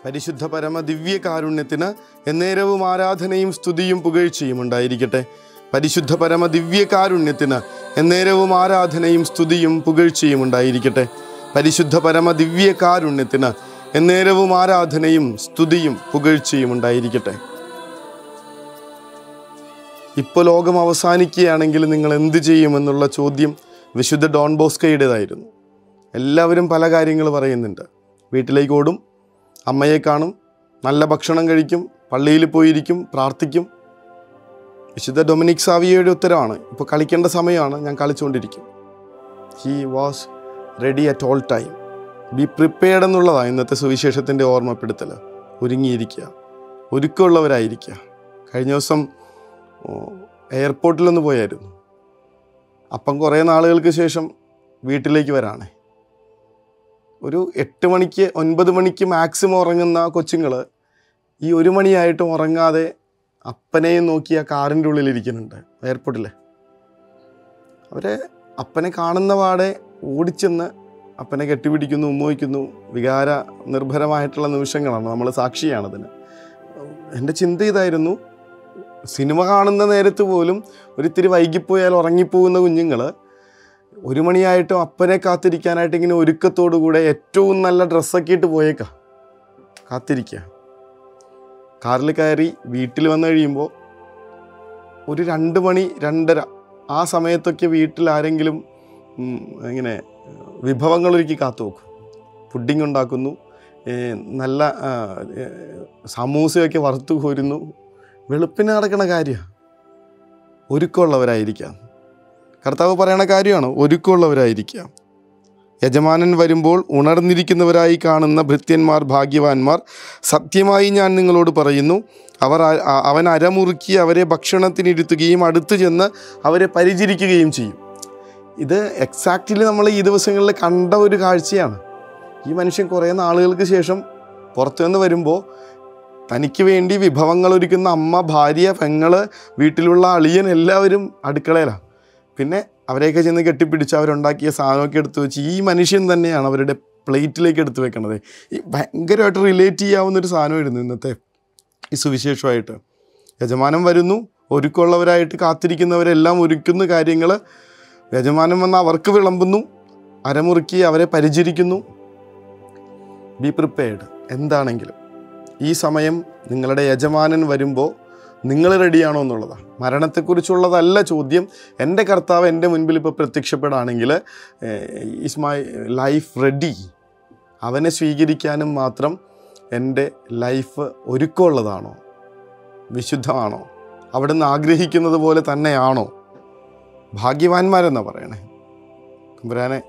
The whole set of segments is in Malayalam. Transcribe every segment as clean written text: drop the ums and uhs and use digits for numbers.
പരിശുദ്ധ പരമ ദിവ്യകാരുണ്യത്തിന് എന്നേരവും ആരാധനയും സ്തുതിയും പുകഴ്ചയും ഉണ്ടായിരിക്കട്ടെ. പരിശുദ്ധ പരമ ദിവ്യകാരുണ്യത്തിന് എന്നേരവും ആരാധനയും സ്തുതിയും പുകഴ്ചയും ഉണ്ടായിരിക്കട്ടെ. പരിശുദ്ധ പരമ ദിവ്യകാരുണ്യത്തിന് എന്നേരവും ആരാധനയും സ്തുതിയും പുകഴ്ചയും ഉണ്ടായിരിക്കട്ടെ. ഇപ്പോൾ ലോകം അവസാനിക്കുകയാണെങ്കിൽ നിങ്ങൾ എന്ത് ചെയ്യുമെന്നുള്ള ചോദ്യം വിശുദ്ധ ഡോൺ ബോസ്കോയുടേതായിരുന്നു. എല്ലാവരും പല കാര്യങ്ങൾ പറയുന്നുണ്ട്. വീട്ടിലേക്ക് ഓടും, അമ്മയെ കാണും, നല്ല ഭക്ഷണം കഴിക്കും, പള്ളിയിൽ പോയിരിക്കും, പ്രാർത്ഥിക്കും. വിശുദ്ധ ഡൊമിനിക് സാവിയയുടെ ഉത്തരവാണ്, ഇപ്പോൾ കളിക്കേണ്ട സമയമാണ്, ഞാൻ കളിച്ചുകൊണ്ടിരിക്കും. He was ready at all time. Be prepared എന്നുള്ളതാണ് ഇന്നത്തെ സുവിശേഷത്തിൻ്റെ ഓർമ്മപ്പെടുത്തൽ. ഒരുങ്ങിയിരിക്കുക, ഒരുക്കമുള്ളവരായിരിക്കുക. കഴിഞ്ഞ ദിവസം എയർപോർട്ടിലൊന്ന് പോയായിരുന്നു. അപ്പം കുറേ നാളുകൾക്ക് ശേഷം വീട്ടിലേക്ക് വരാണേ. ഒരു 8 മണിക്ക് 9 മണിക്ക് മാക്സിമം ഉറങ്ങുന്ന കൊച്ചുങ്ങൾ ഈ 1 മണിയായിട്ടും ഉറങ്ങാതെ അപ്പനെയും നോക്കി ആ കാറിൻ്റെ ഉള്ളിലിരിക്കുന്നുണ്ട് എയർപോർട്ടിൽ. അവരെ അപ്പനെ കാണുന്ന പാടെ ഓടിച്ചെന്ന് അപ്പനെ കെട്ടിപ്പിടിക്കുന്നു, ഉമ്മവയ്ക്കുന്നു. വികാര നിർഭരമായിട്ടുള്ള നിമിഷങ്ങളാണ്, നമ്മൾ സാക്ഷിയാണതിന്. എൻ്റെ ചിന്ത ഇതായിരുന്നു, സിനിമ കാണുന്ന നേരത്ത് പോലും ഒരിത്തിരി വൈകിപ്പോയാൽ ഉറങ്ങിപ്പോകുന്ന കുഞ്ഞുങ്ങൾ 1 മണിയായിട്ടും അപ്പനെ കാത്തിരിക്കാനായിട്ട് ഇങ്ങനെ ഒരുക്കത്തോടു കൂടെ ഏറ്റവും നല്ല ഡ്രസ്സൊക്കെ ഇട്ട് പോയേക്കാം, കാത്തിരിക്കുക. കാറിൽ കയറി വീട്ടിൽ വന്നു കഴിയുമ്പോൾ ഒരു 2 മണി 2:30 ആ സമയത്തൊക്കെ വീട്ടിൽ ആരെങ്കിലും ഇങ്ങനെ വിഭവങ്ങളൊരുക്കി കാത്തു വെക്കും. പുഡിങ് ഉണ്ടാക്കുന്നു, നല്ല സമൂസയൊക്കെ വറുത്ത് കോരുന്നു. വെളുപ്പിന് നടക്കുന്ന കാര്യമാണ്. ഒരുക്കമുള്ളവരായിരിക്കാം. കർത്താവ് പറയണ കാര്യമാണ്, ഒരുക്കമുള്ളവരായിരിക്കാം. യജമാനൻ വരുമ്പോൾ ഉണർന്നിരിക്കുന്നവരായി കാണുന്ന ഭൃത്യന്മാർ ഭാഗ്യവാന്മാർ. സത്യമായി ഞാൻ നിങ്ങളോട് പറയുന്നു, അവൻ അരമുറുക്കി അവരെ ഭക്ഷണത്തിനിരുത്തുകയും അടുത്തു ചെന്ന് അവരെ പരിചരിക്കുകയും ചെയ്യും. ഇത് എക്സാക്റ്റ്ലി നമ്മൾ ഈ ദിവസങ്ങളിൽ കണ്ട ഒരു കാഴ്ചയാണ്. ഈ മനുഷ്യൻ കുറേ നാളുകൾക്ക് ശേഷം പുറത്തു നിന്ന് വരുമ്പോൾ തനിക്ക് വേണ്ടി വിഭവങ്ങൾ ഒരുക്കുന്ന അമ്മ, ഭാര്യ, പെങ്ങൾ, വീട്ടിലുള്ള അളിയൻ എല്ലാവരും അടുക്കളയിലാണ്. പിന്നെ അവരെയൊക്കെ ചെന്ന് കെട്ടിപ്പിടിച്ച് അവരുണ്ടാക്കിയ സാധനമൊക്കെ എടുത്തു വെച്ച് ഈ മനുഷ്യൻ തന്നെയാണ് അവരുടെ പ്ലേറ്റിലേക്ക് എടുത്തു വെക്കണത്. ഈ ഭയങ്കരമായിട്ട് റിലേറ്റ് ചെയ്യാവുന്നൊരു സാധനമായിരുന്നു ഇന്നത്തെ ഈ സുവിശേഷമായിട്ട്. യജമാനൻ വരുന്നു, ഒരുക്കമുള്ളവരായിട്ട് കാത്തിരിക്കുന്നവരെല്ലാം ഒരുക്കുന്ന കാര്യങ്ങൾ യജമാനൻ വന്ന് അവർക്ക് വിളമ്പുന്നു, അരമുറുക്കി അവരെ പരിചരിക്കുന്നു. Be prepared. എന്താണെങ്കിലും ഈ സമയം നിങ്ങളുടെ യജമാനൻ വരുമ്പോൾ നിങ്ങൾ റെഡിയാണോ എന്നുള്ളതാണ്. മരണത്തെക്കുറിച്ചുള്ളതല്ല ചോദ്യം. എൻ്റെ കർത്താവ് എൻ്റെ മുൻപിൽ ഇപ്പോൾ പ്രത്യക്ഷപ്പെടുകയാണെങ്കിൽ ഈസ് മൈ ലൈഫ് റെഡി? അവനെ സ്വീകരിക്കാനും മാത്രം എൻ്റെ ലൈഫ് ഒരുക്കമുള്ളതാണോ? വിശുദ്ധമാണോ? അവിടുന്ന് ആഗ്രഹിക്കുന്നത് പോലെ തന്നെയാണോ? ഭാഗ്യവാന്മാരെന്നാണ് പറയണേ. തമ്പുരാനെ,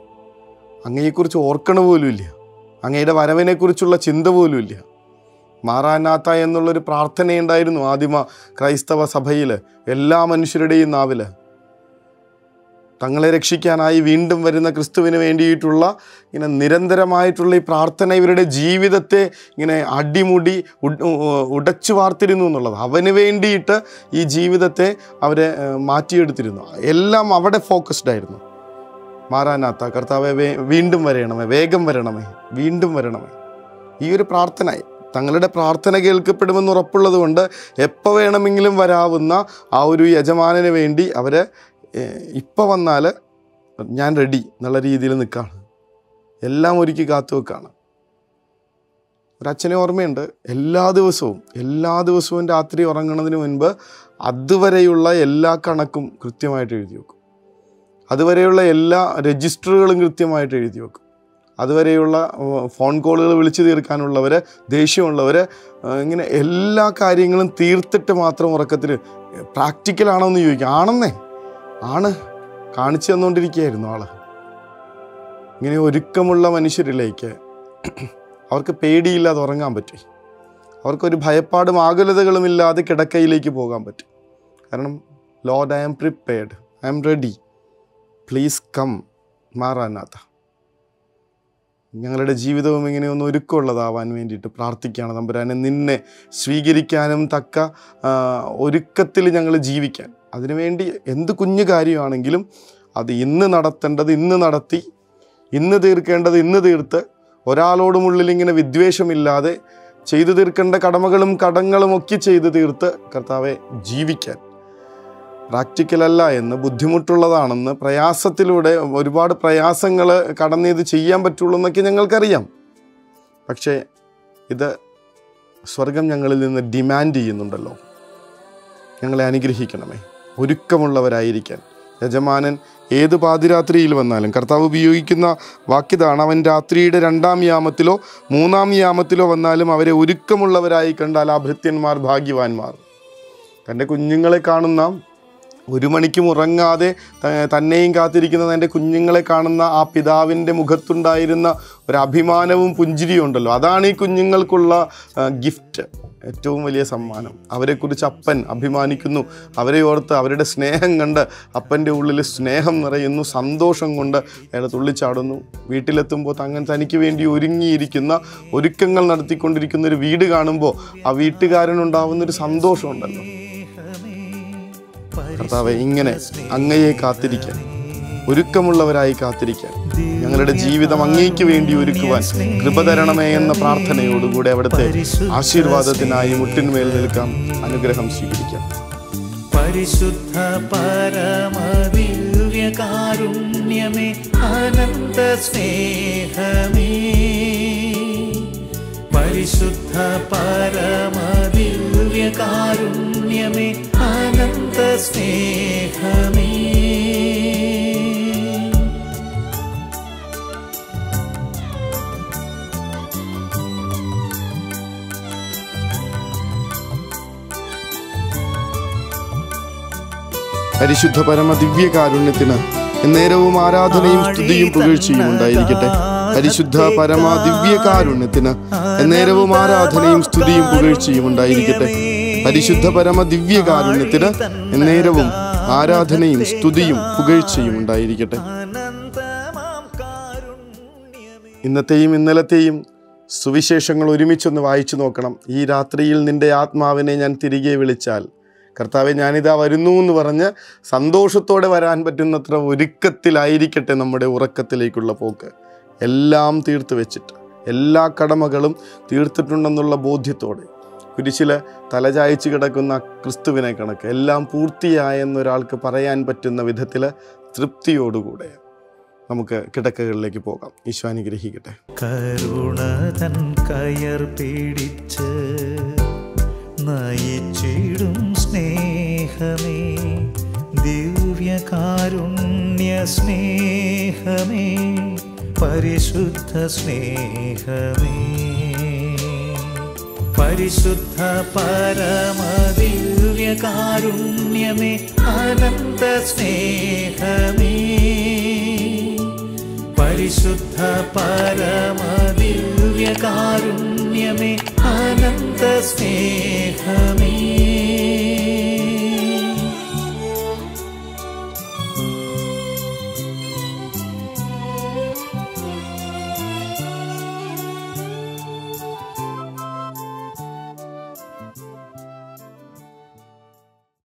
അങ്ങയെക്കുറിച്ച് ഓർക്കണ പോലുമില്ല, അങ്ങയുടെ വരവിനെക്കുറിച്ചുള്ള ചിന്ത പോലുമില്ല. മാറാനാത്ത എന്നുള്ളൊരു പ്രാർത്ഥനയുണ്ടായിരുന്നു ആദിമ ക്രൈസ്തവ സഭയിൽ, എല്ലാ മനുഷ്യരുടെയും നാവിൽ. തങ്ങളെ രക്ഷിക്കാനായി വീണ്ടും വരുന്ന ക്രിസ്തുവിന് വേണ്ടിയിട്ടുള്ള ഇങ്ങനെ നിരന്തരമായിട്ടുള്ള ഈ പ്രാർത്ഥന ഇവരുടെ ജീവിതത്തെ ഇങ്ങനെ അടിമുടി ഉടച്ചു വാർത്തിരുന്നു എന്നുള്ളത്. അവന് വേണ്ടിയിട്ട് ഈ ജീവിതത്തെ അവരെ മാറ്റിയെടുത്തിരുന്നു. എല്ലാം അവിടെ ഫോക്കസ്ഡ് ആയിരുന്നു. മാറാനാത്ത കർത്താവെ, വീണ്ടും വരണമേ, വേഗം വരണമേ, വീണ്ടും വരണമേ. ഈ ഒരു പ്രാർത്ഥന, തങ്ങളുടെ പ്രാർത്ഥന കേൾക്കപ്പെടുമെന്ന് ഉറപ്പുള്ളത് കൊണ്ട് എപ്പോൾ വേണമെങ്കിലും വരാവുന്ന ആ ഒരു യജമാനന് വേണ്ടി അവർ ഇപ്പോൾ വന്നാൽ ഞാൻ റെഡി എന്നുള്ള രീതിയിൽ നിൽക്കുകയാണ്. എല്ലാം ഒരുക്കി കാത്തു വെക്കുകയാണ്. ഒരച്ഛനെ ഓർമ്മയുണ്ട്, എല്ലാ ദിവസവും രാത്രി ഉറങ്ങുന്നതിന് മുൻപ് അതുവരെയുള്ള എല്ലാ കണക്കും കൃത്യമായിട്ട് എഴുതി വെക്കും. അതുവരെയുള്ള എല്ലാ രജിസ്റ്ററുകളും കൃത്യമായിട്ട് എഴുതി വെക്കും. അതുവരെയുള്ള ഫോൺ കോളുകൾ വിളിച്ചു തീർക്കാനുള്ളവർ, ദേഷ്യമുള്ളവർ, ഇങ്ങനെ എല്ലാ കാര്യങ്ങളും തീർത്തിട്ട് മാത്രം ഉറക്കത്തിൽ. പ്രാക്ടിക്കലാണോ എന്ന് ചോദിക്കുക. ആണെന്നേ, ആണ്. കാണിച്ചു തന്നുകൊണ്ടിരിക്കുകയായിരുന്നു ആൾ. ഇങ്ങനെ ഒരുക്കമുള്ള മനുഷ്യരിലേക്ക് അവർക്ക് പേടിയില്ലാതെ ഉറങ്ങാൻ പറ്റി. അവർക്കൊരു ഭയപ്പാടും ആകുലതകളുമില്ലാതെ കിടക്കയിലേക്ക് പോകാൻ പറ്റും. കാരണം Lord, I am prepared, I am ready, please come മാറാനാത്ത. ഞങ്ങളുടെ ജീവിതവും ഇങ്ങനെയൊന്ന് ഒരുക്കമുള്ളതാവാൻ വേണ്ടിയിട്ട് പ്രാർത്ഥിക്കുകയാണ് തമ്പുരാനെ. നിന്നെ സ്വീകരിക്കാനും തക്ക ഒരുക്കത്തിൽ ഞങ്ങൾ ജീവിക്കാൻ, അതിനുവേണ്ടി എന്ത് കുഞ്ഞു കാര്യമാണെങ്കിലും അത് ഇന്ന് നടത്തേണ്ടത് ഇന്ന് നടത്തി, ഇന്ന് തീർക്കേണ്ടത് ഇന്ന് തീർത്ത്, ഒരാളോടുമുള്ളിൽ ഇങ്ങനെ വിദ്വേഷമില്ലാതെ ചെയ്തു തീർക്കേണ്ട കടമകളും കടങ്ങളും ഒക്കെ ചെയ്തു തീർത്ത് കർത്താവെ ജീവിക്കാൻ, പ്രാക്ടിക്കലല്ല എന്ന്, ബുദ്ധിമുട്ടുള്ളതാണെന്ന്, പ്രയാസത്തിലൂടെ ഒരുപാട് പ്രയാസങ്ങൾ കടന്ന് ഇത് ചെയ്യാൻ പറ്റുള്ളൂ എന്നൊക്കെ ഞങ്ങൾക്കറിയാം. പക്ഷേ ഇത് സ്വർഗം ഞങ്ങളിൽ നിന്ന് ഡിമാൻഡ് ചെയ്യുന്നുണ്ടല്ലോ. ഞങ്ങളെ അനുഗ്രഹിക്കണമേ, ഒരുക്കമുള്ളവരായിരിക്കാൻ. യജമാനൻ ഏത് പാതിരാത്രിയിൽ വന്നാലും, കർത്താവ് ഉപയോഗിക്കുന്ന വാക്കിതാണ്, അവൻ രാത്രിയുടെ 2-ാം യാമത്തിലോ 3-ാം യാമത്തിലോ വന്നാലും അവരെ ഒരുക്കമുള്ളവരായി കണ്ടാൽ ആ ഭൃത്യന്മാർ ഭാഗ്യവാന്മാർ. തൻ്റെ കുഞ്ഞുങ്ങളെ കാണുന്ന, 1 മണിക്കും ഉറങ്ങാതെ തന്നെയും കാത്തിരിക്കുന്ന തൻ്റെ കുഞ്ഞുങ്ങളെ കാണുന്ന ആ പിതാവിൻ്റെ മുഖത്തുണ്ടായിരുന്ന ഒരു അഭിമാനവും പുഞ്ചിരിയും ഉണ്ടല്ലോ, അതാണ് ഈ കുഞ്ഞുങ്ങൾക്കുള്ള ഗിഫ്റ്റ്, ഏറ്റവും വലിയ സമ്മാനം. അവരെക്കുറിച്ച് അപ്പൻ അഭിമാനിക്കുന്നു. അവരെ ഓർത്ത്, അവരുടെ സ്നേഹം കണ്ട് അപ്പൻ്റെ ഉള്ളിൽ സ്നേഹം നിറയുന്നു, സന്തോഷം കൊണ്ട് അയാൾ തുള്ളിച്ചാടുന്നു. വീട്ടിലെത്തുമ്പോൾ തനിക്ക് വേണ്ടി ഒരുങ്ങിയിരിക്കുന്ന, ഒരുക്കങ്ങൾ നടത്തിക്കൊണ്ടിരിക്കുന്ന ഒരു വീട് കാണുമ്പോൾ ആ വീട്ടുകാരനുണ്ടാവുന്നൊരു സന്തോഷമുണ്ടല്ലോ. കർത്താവേ, ഇങ്ങനെ അങ്ങയെ കാത്തിരിക്കാൻ, ഒരുക്കമുള്ളവരായി കാത്തിരിക്കാൻ, ഞങ്ങളുടെ ജീവിതം അങ്ങേക്ക് വേണ്ടി ഒരുക്കുവാൻ കൃപ തരണമേ എന്ന പ്രാർത്ഥനയോടുകൂടെ അവിടുത്തെ ആശീർവാദത്തിനായി മുട്ടിന്മേൽ നിൽക്കാം. അനുഗ്രഹം സ്വീകരിക്കാം. പരിശുദ്ധ പരമ ദിവ്യകാരുണ്യമേ, അനന്ത സ്നേഹമേ, പരിശുദ്ധ പരമ ദിവ്യകാരുണ്യമേ, അനന്ത സ്നേഹമേ. പരിശുദ്ധ പരമ ദിവ്യകാരുണ്യത്തിന് എന്നേരവും ആരാധനയും സ്തുതിയും പുകഴ്ചയും ഉണ്ടായിരിക്കട്ടെ. പരിശുദ്ധ പരമ ദിവ്യകാരുണ്യത്തിന് എന്നേരവും ആരാധനയും സ്തുതിയും പുകഴ്ചയും ഉണ്ടായിരിക്കട്ടെ. പരിശുദ്ധ പരമ ദിവ്യകാരുണ്യത്തിന് എന്നേരവും ആരാധനയും സ്തുതിയും പുകഴ്ചയും ഉണ്ടായിരിക്കട്ടെ. ഇന്നത്തെയും ഇന്നലത്തെയും സുവിശേഷങ്ങൾ ഒരുമിച്ചൊന്ന് വായിച്ചു നോക്കണം. ഈ രാത്രിയിൽ നിന്റെ ആത്മാവിനെ ഞാൻ തിരികെ വിളിച്ചാൽ, കർത്താവെ ഞാനിതാ വരുന്നു എന്ന് പറഞ്ഞ് സന്തോഷത്തോടെ വരാൻ പറ്റുന്നത്ര ഒരുക്കത്തിലായിരിക്കട്ടെ നമ്മുടെ ഉറക്കത്തിലേക്കുള്ള പോക്ക്. എല്ലാം തീർത്ത് വെച്ചിട്ട്, എല്ലാ കടമകളും തീർത്തിട്ടുണ്ടെന്നുള്ള ബോധ്യത്തോടെ, കുരിശിൽ തലചായ്ച്ച് കിടക്കുന്ന ക്രിസ്തുവിനെ കണക്ക് എല്ലാം പൂർത്തിയായെന്നൊരാൾക്ക് പറയാൻ പറ്റുന്ന വിധത്തിൽ തൃപ്തിയോടുകൂടെ നമുക്ക് കിടക്കകളിലേക്ക് പോകാം. ഈശോ അനുഗ്രഹിക്കട്ടെ. കരുണതൻ കയർ പിടിച്ച് നയിച്ചിടും സ്നേഹമേ, ദിവ്യകാരുണ്യ സ്നേഹമേ, പരിശുദ്ധ സ്നേഹമേ, പരിശുദ്ധ പരമ ദിവ്യകാരുണ്യമേ, അനന്ത സ്നേഹമേ, പരിശുദ്ധ പരമ ദിവ്യകാരുണ്യമേ, അനന്ത സ്നേഹമേ.